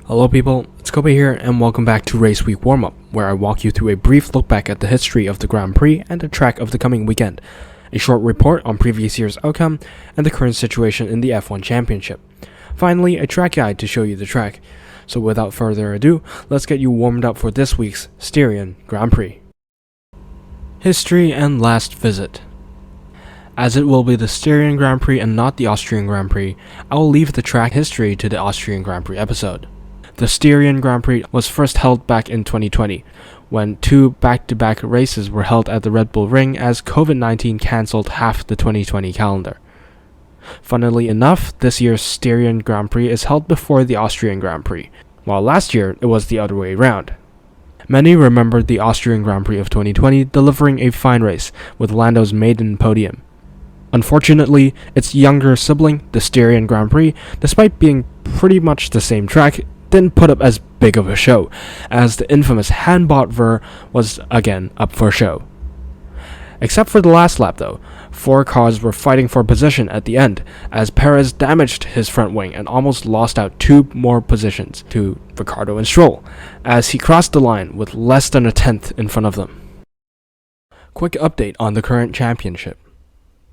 Hello people, it's Kobe here and welcome back to Raceweek Warmup, where I walk you through a brief look back at the history of the Grand Prix and the track of the coming weekend, a short report on previous year's outcome, and the current situation in the F1 Championship. Finally, a track guide to show you the track. So without further ado, let's get you warmed up for this week's Styrian Grand Prix. History and last visit. As it will be the Styrian Grand Prix and not the Austrian Grand Prix, I will leave the track history to the Austrian Grand Prix episode. The Styrian Grand Prix was first held back in 2020, when two back-to-back races were held at the Red Bull Ring as COVID-19 cancelled half the 2020 calendar. Funnily enough, this year's Styrian Grand Prix is held before the Austrian Grand Prix, while last year it was the other way around. Many remembered the Austrian Grand Prix of 2020 delivering a fine race, with Lando's maiden podium. Unfortunately, its younger sibling, the Styrian Grand Prix, despite being pretty much the same track, didn't put up as big of a show, as the infamous hand-bought Ver was again up for show. Except for the last lap though, four cars were fighting for position at the end, as Perez damaged his front wing and almost lost out two more positions to Ricciardo and Stroll, as he crossed the line with less than a tenth in front of them. Quick update on the current championship.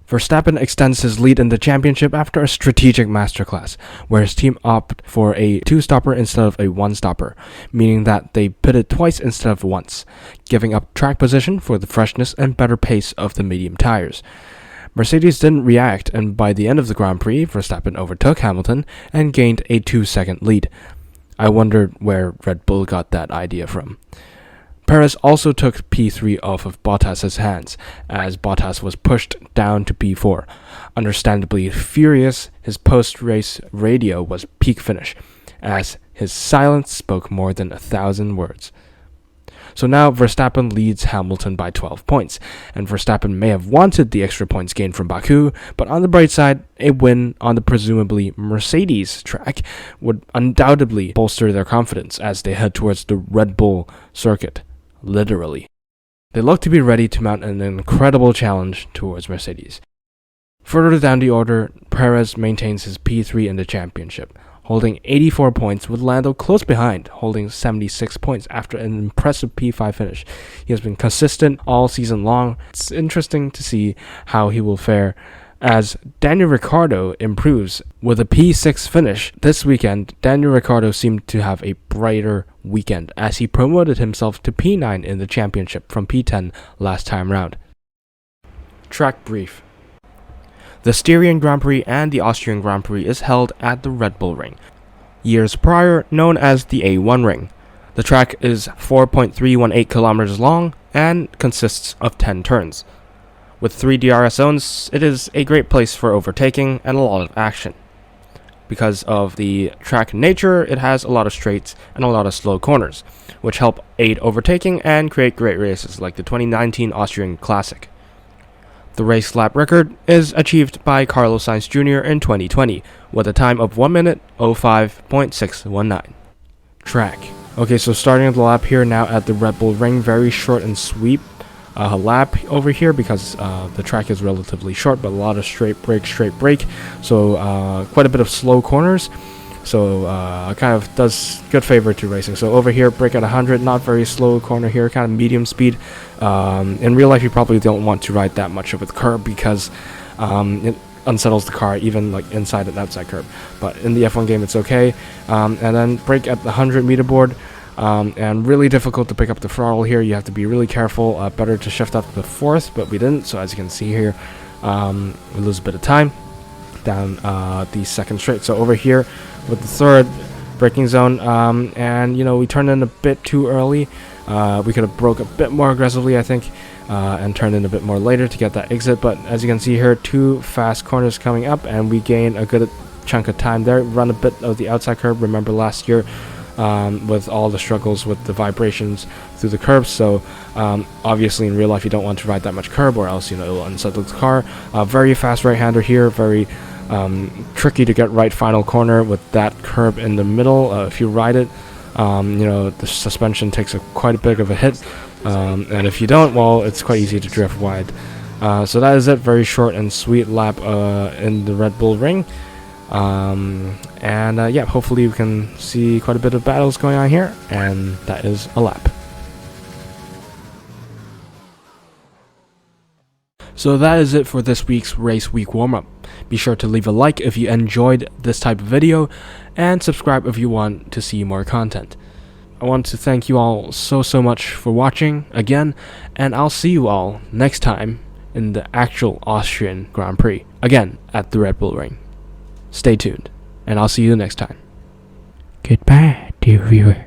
Verstappen extends his lead in the championship after a strategic masterclass, where his team opted for a two-stopper instead of a one-stopper, meaning that they pitted twice instead of once, giving up track position for the freshness and better pace of the medium tires. Mercedes didn't react, and by the end of the Grand Prix, Verstappen overtook Hamilton and gained a 2-second lead. I wondered where Red Bull got that idea from. Perez also took P3 off of Bottas's hands, as Bottas was pushed down to P4. Understandably furious, his post-race radio was peak finish, as his silence spoke more than 1,000 words. So now Verstappen leads Hamilton by 12 points, and Verstappen may have wanted the extra points gained from Baku, but on the bright side, a win on the presumably Mercedes track would undoubtedly bolster their confidence as they head towards the Red Bull circuit. Literally. They look to be ready to mount an incredible challenge towards Mercedes. Further down the order, Perez maintains his P3 in the championship, holding 84 points, with Lando close behind, holding 76 points after an impressive P5 finish. He has been consistent all season long. It's interesting to see how he will fare as Daniel Ricciardo improves. With a P6 finish this weekend, Daniel Ricciardo seemed to have a brighter weekend as he promoted himself to P9 in the championship from P10 last time round. Track brief. The Styrian Grand Prix and the Austrian Grand Prix is held at the Red Bull Ring, years prior known as the A1 Ring. The track is 4.318 kilometers long and consists of 10 turns. With 3 DRS zones, it is a great place for overtaking and a lot of action. Because of the track nature, it has a lot of straights and a lot of slow corners, which help aid overtaking and create great races like the 2019 Austrian Classic. The race lap record is achieved by Carlos Sainz Jr. in 2020, with a time of 1 minute 05.619. Track. Okay, so starting the lap here now at the Red Bull Ring, very short and sweet lap over here because the track is relatively short, but a lot of straight break, so quite a bit of slow corners, so kind of does good favor to racing. So over here, brake at 100, not very slow corner here, kind of medium speed. In real life, you probably don't want to ride that much of a curb because it unsettles the car, even like inside and outside curb, but in the F1 game it's okay. And then brake at the 100 meter board. And really difficult to pick up the throttle here. You have to be really careful. Better to shift up to the fourth, but we didn't. So as you can see here, we lose a bit of time down the second straight. So over here with the third braking zone, and we turned in a bit too early. We could have broke a bit more aggressively, I think, and turned in a bit more later to get that exit. But as you can see here, 2 fast corners coming up, and we gain a good chunk of time there. Run a bit of the outside curb. Remember last year, with all the struggles with the vibrations through the curbs, so obviously in real life you don't want to ride that much curb or else it'll unsettle the car. Very fast right-hander here, very tricky to get right final corner with that curb in the middle. If you ride it, the suspension takes quite a bit of a hit, and if you don't, well, it's quite easy to drift wide. So that is it, very short and sweet lap in the Red Bull Ring. Yeah, hopefully we can see quite a bit of battles going on here, and that is a lap. So that is it for this week's Race Week warm-up. Be sure to leave a like if you enjoyed this type of video, and subscribe if you want to see more content. I want to thank you all so much for watching again, and I'll see you all next time in the actual Austrian Grand Prix, again at the Red Bull Ring. Stay tuned, and I'll see you next time. Goodbye, dear viewer.